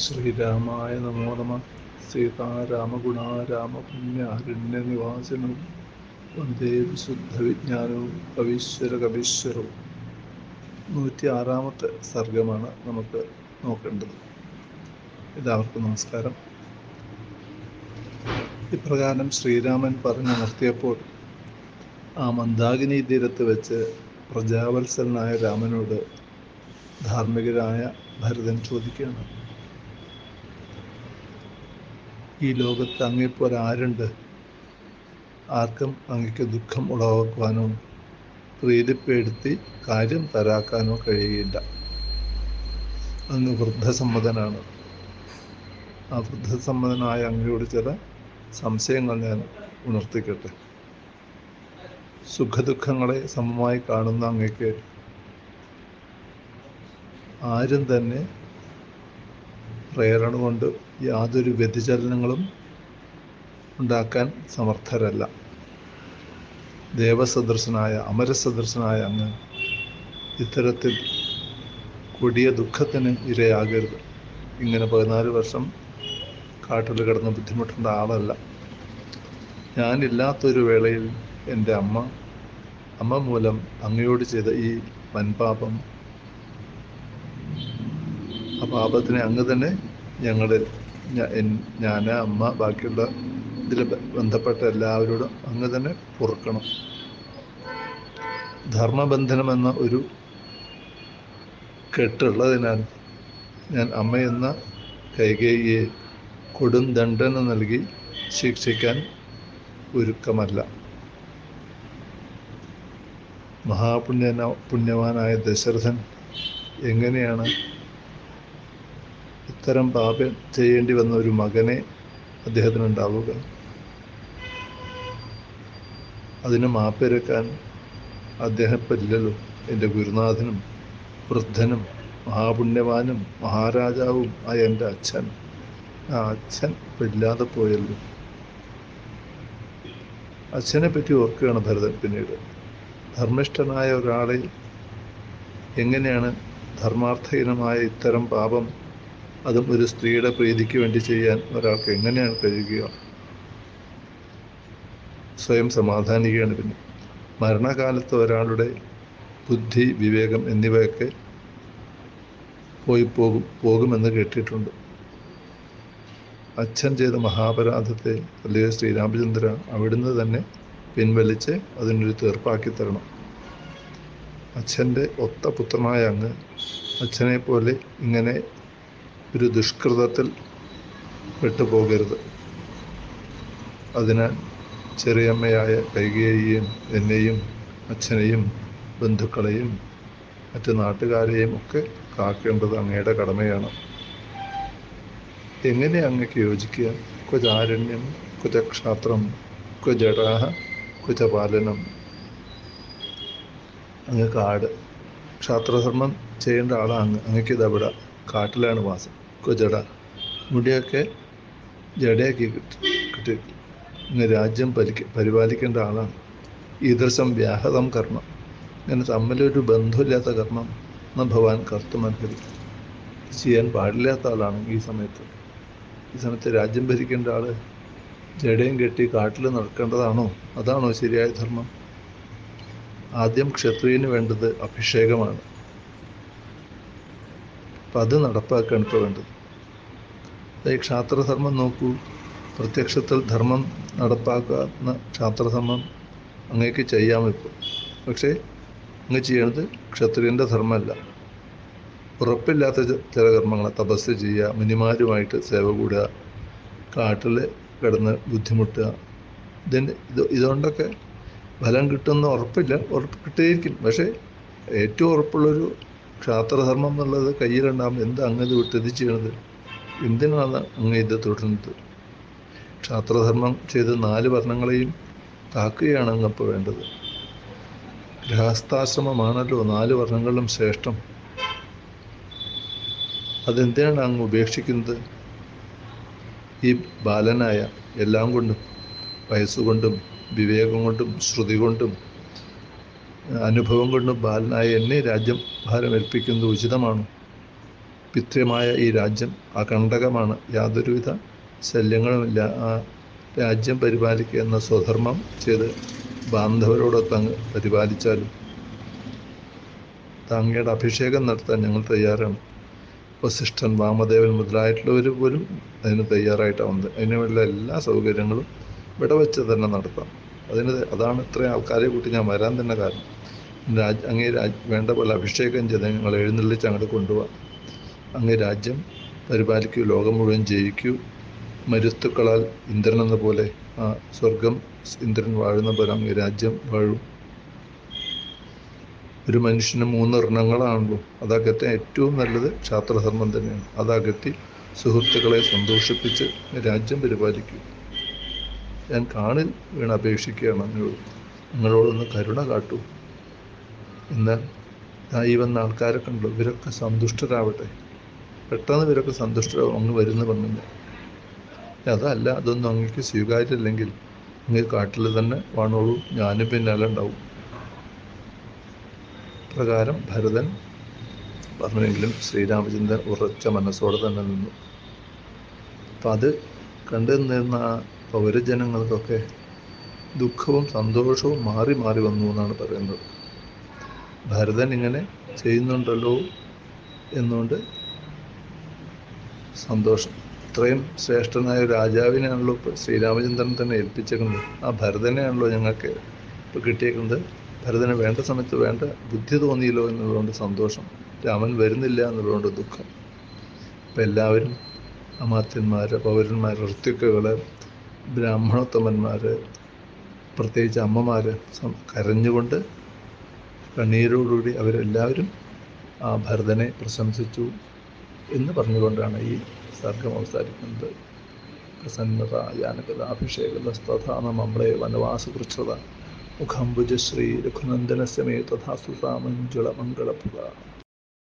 ശ്രീരാമായ നമോ നമ. സീതാരാമഗുണാരാമപുണ്യാരണ്യനിവാസിനും വന്ദേ വിശുദ്ധവിജ്ഞാനവും കവീശ്വരകവീശ്വരവും. 106 സർഗമാണ് നമുക്ക് നോക്കേണ്ടത്. എല്ലാവർക്കും നമസ്കാരം. ഇപ്രകാരം ശ്രീരാമൻ പറഞ്ഞു നിർത്തിയപ്പോൾ ആ മന്ദാകിനി തീരത്ത് വെച്ച് പ്രജാവത്സലനായ രാമനോട് ധാർമ്മികരായ ഭരതൻ ചോദിക്കുകയാണ്, ഈ ലോകത്ത് അങ്ങേപ്പോലെ ആരുണ്ട്? ആർക്കും അങ്ങയ്ക്ക് ദുഃഖം ഉളവാക്കുവാനോ പ്രീതിപ്പെടുത്തി കാര്യം തരാക്കാനോ കഴിയുകയില്ല. അങ്ങ് വൃദ്ധസമ്മതനാണ്. ആ വൃദ്ധസമ്മതനായ അങ്ങയോട് ചില സംശയങ്ങൾ ഞാൻ ഉണർത്തിക്കട്ടെ. സുഖദുഃഖങ്ങളെ സമമായി കാണുന്ന അങ്ങയ്ക്ക് ആരും തന്നെ പ്രേരണ കൊണ്ട് യാതൊരു വ്യതിചലനങ്ങളും ഉണ്ടാക്കാൻ സമർത്ഥരല്ല. ദേവസദൃശനായ അമരസദൃശനായ അങ്ങ് ഇത്തരത്തിൽ കൊടിയ ദുഃഖത്തിന് ഇരയാകരുത്. ഇങ്ങനെ 14 വർഷം കാട്ടിൽ കിടന്ന് ബുദ്ധിമുട്ടേണ്ട ആളല്ല. ഞാനില്ലാത്തൊരു വേളയിൽ എൻ്റെ അമ്മ മൂലം അങ്ങയോട് ചെയ്ത ഈ വൻപാപം, ആ പാപത്തിനെ അങ്ങ് തന്നെ ഞങ്ങളിൽ ഞാൻ, അമ്മ, ബാക്കിയുള്ള ഇതിൽ ബന്ധപ്പെട്ട എല്ലാവരോടും അങ്ങ് തന്നെ പൊറുക്കണം. ധർമ്മബന്ധനമെന്ന ഒരു കെട്ടുള്ളതിനാൽ ഞാൻ അമ്മയെന്ന കൈകേയിയെ കൊടും ദണ്ഡന നൽകി ശിക്ഷിക്കാൻ ഒരുക്കമല്ല. പുണ്യവാനായ ദശരഥൻ എങ്ങനെയാണ് ഇത്തരം പാപം ചെയ്യേണ്ടി വന്ന ഒരു മകനെ അദ്ദേഹത്തിനുണ്ടാവുക? അതിന് മാപ്പിരക്കാൻ അദ്ദേഹത്തില്ലല്ലോ. എൻ്റെ ഗുരുനാഥനും വൃദ്ധനും മഹാപുണ്യവാനും മഹാരാജാവും ആയ എൻ്റെ അച്ഛൻ, ആ അച്ഛൻ ഇപ്പം ഇല്ലാതെ പോയല്ലോ. അച്ഛനെ പറ്റി ഓർക്കുകയാണ് ഭരതൻ. പിന്നീട് ധർമ്മിഷ്ഠനായ ഒരാളെ എങ്ങനെയാണ് ധർമാർത്ഥഹീനമായ ഇത്തരം പാപം, അതും ഒരു സ്ത്രീയുടെ പ്രീതിക്ക് വേണ്ടി ചെയ്യാൻ ഒരാൾക്ക് എങ്ങനെയാണ് കഴിയുക? സ്വയം സമാധാനിക്കുകയാണ്. പിന്നെ മരണകാലത്ത് ഒരാളുടെ ബുദ്ധി, വിവേകം എന്നിവയൊക്കെ പോകുമെന്ന് കേട്ടിട്ടുണ്ട്. അച്ഛൻ ചെയ്ത മഹാപരാധത്തെ അല്ലെങ്കിൽ ശ്രീരാമചന്ദ്ര അവിടുന്ന് തന്നെ പിൻവലിച്ച് അതിനൊരു തീർപ്പാക്കി തരണം. അച്ഛൻ്റെ ഒത്ത പുത്രനായ അങ്ങ് അച്ഛനെ പോലെ ഇങ്ങനെ ഒരു ദുഷ്കൃതത്തിൽ പെട്ടുപോകരുത്. അതിനാൽ ചെറിയമ്മയായ കൈകേയിയെയും എന്നെയും അച്ഛനെയും ബന്ധുക്കളെയും മറ്റു നാട്ടുകാരെയും ഒക്കെ കാക്കേണ്ടത് അങ്ങയുടെ കടമയാണ്. എങ്ങനെ അങ്ങക്ക് യോജിക്കുക? ക്വചാരണ്യം, ക്വചക്ഷാത്രം, ക്വജടാഹ, ക്വചപാലനം. അങ്ങ് കാട് ക്ഷാത്രധർമ്മം ചെയ്യേണ്ട ആളാണ്. അങ്ങക്ക് ഇതവിടെ കാട്ടിലാണ് വാസം. ജട മുടിയൊക്കെ ജടയാക്കി കിട്ടി ഇങ്ങ് രാജ്യം പരിപാലിക്കേണ്ട ആളാണ്. ഈദൃശം വ്യാഹതം കർമ്മം, ഇങ്ങനെ തമ്മിലൊരു ബന്ധമില്ലാത്ത കർമ്മം ഭവാൻ കർത്തുമർഹരി, ചെയ്യാൻ പാടില്ലാത്ത ആളാണ്. ഈ സമയത്ത് രാജ്യം ഭരിക്കേണ്ട ആള് ജടയും കെട്ടി കാട്ടിൽ നടക്കേണ്ടതാണോ? അതാണോ ശരിയായ ധർമ്മം? ആദ്യം ക്ഷത്രിയന് വേണ്ടത് അഭിഷേകമാണ്. അപ്പം അത് നടപ്പാക്കുകയാണ് ഇപ്പോൾ വേണ്ടത്. ഈ ക്ഷാത്രധർമ്മം നോക്കൂ. പ്രത്യക്ഷത്തിൽ ധർമ്മം നടപ്പാക്കുന്ന ക്ഷാത്രധർമ്മം അങ്ങേക്ക് ചെയ്യാമിപ്പോൾ. പക്ഷേ അങ്ങ് ചെയ്യണത് ക്ഷത്രിയൻ്റെ ധർമ്മമല്ല. ഉറപ്പില്ലാത്ത ചില കർമ്മങ്ങൾ, തപസ് ചെയ്യുക, മുനിമാരുമായിട്ട് സേവ കൂടുക, കാട്ടിൽ കിടന്ന് ബുദ്ധിമുട്ടുക, ഇതുകൊണ്ടൊക്കെ ഫലം കിട്ടുമെന്ന് ഉറപ്പില്ല. ഉറപ്പ് കിട്ടിയിരിക്കും. പക്ഷേ ഏറ്റവും ഉറപ്പുള്ളൊരു ക്ഷാത്രധർമ്മം എന്നുള്ളത് കയ്യിലുണ്ടാകുമ്പോൾ എന്താ അങ്ങത് വിട്ടത് ചെയ്യണത്? എന്തിനാണ് അങ്ങ് ഇത് തുടരുന്നത്? ക്ഷാത്രധർമ്മം ചെയ്ത് 4 വർണ്ണങ്ങളെയും കാക്കുകയാണ് അങ്ങപ്പോൾ വേണ്ടത്. ഗൃഹസ്ഥാശ്രമമാണല്ലോ 4 വർണ്ണങ്ങളിലും ശ്രേഷ്ഠം. അതെന്തിനാണ് അങ്ങ് ഉപേക്ഷിക്കുന്നത്? ഈ ബാലനായ, എല്ലാം കൊണ്ടും, വയസ്സുകൊണ്ടും വിവേകം കൊണ്ടും ശ്രുതി കൊണ്ടും അനുഭവം കൊണ്ടും ബാലനായ എന്നെ രാജ്യം ഭാരം ഏൽപ്പിക്കുന്നത് ഉചിതമാണോ? പിത്രമായ ഈ രാജ്യം അകണ്ടകമാണ്. യാതൊരുവിധ ശല്യങ്ങളുമില്ല. ആ രാജ്യം പരിപാലിക്കുക എന്ന സ്വധർമ്മം ചെയ്ത് ബാന്ധവരോടൊത്ത് അങ്ങ് പരിപാലിച്ചാലും അങ്ങയുടെ അഭിഷേകം നടത്താൻ ഞങ്ങൾ തയ്യാറാണ്. വസിഷ്ഠൻ, വാമദേവൻ മുതലായിട്ടുള്ളവർ പോലും അതിന് തയ്യാറായിട്ടാവുന്നത്. അതിനുള്ള എല്ലാ സൗകര്യങ്ങളും ഇവിടെ വെച്ച് തന്നെ നടത്താം. അതാണ് ഇത്രയും ആൾക്കാരെ കൂട്ടി ഞാൻ വരാൻ തന്നെ കാരണം. അങ്ങേ വേണ്ട പോലെ അഭിഷേകം ചെയ്ത് ഞങ്ങൾ എഴുന്നള്ളിച്ച് അങ്ങോട്ട് കൊണ്ടുപോകാം. അങ്ങ് രാജ്യം പരിപാലിക്കൂ, ലോകം മുഴുവൻ ജയിക്കൂ. മരുത്തുക്കളാൽ ഇന്ദ്രൻ എന്ന പോലെ ആ സ്വർഗം ഇന്ദ്രൻ വാഴുന്ന പോലെ അങ്ങ് രാജ്യം വാഴും. ഒരു മനുഷ്യന് 3 ഋണങ്ങളാണല്ലോ. അതകറ്റി ഏറ്റവും നല്ലത് ക്ഷാത്രധർമ്മം തന്നെയാണ്. അതകറ്റി സുഹൃത്തുക്കളെ സന്തോഷിപ്പിച്ച് രാജ്യം പരിപാലിക്കൂ. ഞാൻ കാണിൽ വീണ് അപേക്ഷിക്കുകയാണ് നിങ്ങളോടൊന്ന് കരുണ കാട്ടൂ. എന്നാൽ ഈ വന്ന ആൾക്കാരൊക്കെ ഉണ്ടല്ലോ, ഇവരൊക്കെ സന്തുഷ്ടരാവട്ടെ. പെട്ടെന്ന് ഇവരൊക്കെ സന്തുഷ്ടരാകും അങ്ങ് വരുന്ന പറഞ്ഞില്ല. അതല്ല, അതൊന്നും അങ്ങക്ക് സ്വീകാര്യമല്ലെങ്കിൽ അങ്ങ് കാട്ടിൽ തന്നെ വാണോളൂ, ഞാനും പിന്നാലെ ഉണ്ടാവും. പ്രകാരം ഭരതൻ പറഞ്ഞെങ്കിലും ശ്രീരാമചന്ദ്രൻ ഉറച്ച മനസ്സോടെ തന്നെ നിന്നു. അപ്പം അത് കണ്ടു നിന്നിരുന്ന ആ പൗരജനങ്ങൾക്കൊക്കെ ദുഃഖവും സന്തോഷവും മാറി മാറി വന്നു എന്നാണ് പറയുന്നത്. ഭരതൻ ഇങ്ങനെ ചെയ്യുന്നുണ്ടല്ലോ എന്നുകൊണ്ട് സന്തോഷം. ഇത്രയും ശ്രേഷ്ഠനായ രാജാവിനെയാണല്ലോ ഇപ്പോൾ ശ്രീരാമചന്ദ്രൻ തന്നെ ഏൽപ്പിച്ചേക്കുന്നത്. ആ ഭരതനെയാണല്ലോ ഞങ്ങൾക്ക് ഇപ്പോൾ കിട്ടിയേക്കുന്നത്. ഭരതന് വേണ്ട സമയത്ത് വേണ്ട ബുദ്ധി തോന്നിയല്ലോ എന്നുള്ളതുകൊണ്ട് സന്തോഷം. രാമൻ വരുന്നില്ല എന്നുള്ളതുകൊണ്ട് ദുഃഖം. ഇപ്പം എല്ലാവരും അമാത്യന്മാർ, പൗരന്മാർ, ഋത്വിക്കുകൾ, ബ്രാഹ്മണോത്തമന്മാർ, പ്രത്യേകിച്ച് അമ്മമാർ കരഞ്ഞുകൊണ്ട് കണ്ണീരോടുകൂടി അവരെല്ലാവരും ആ ഭരതനെ പ്രശംസിച്ചു എന്ന് പറഞ്ഞുകൊണ്ടാണ് ഈ സർഗം അവസാനിക്കുന്നത്. പ്രസന്നത യാനകഥാഭിഷേകതസ്ഥാന മംളേ വനവാസകൃച്ഛത മുഖംബുജശ്രീ രഘുനന്ദനസ്യമേ തഥാ സുതാമഞ്ജുള മംഗളപ്രദ.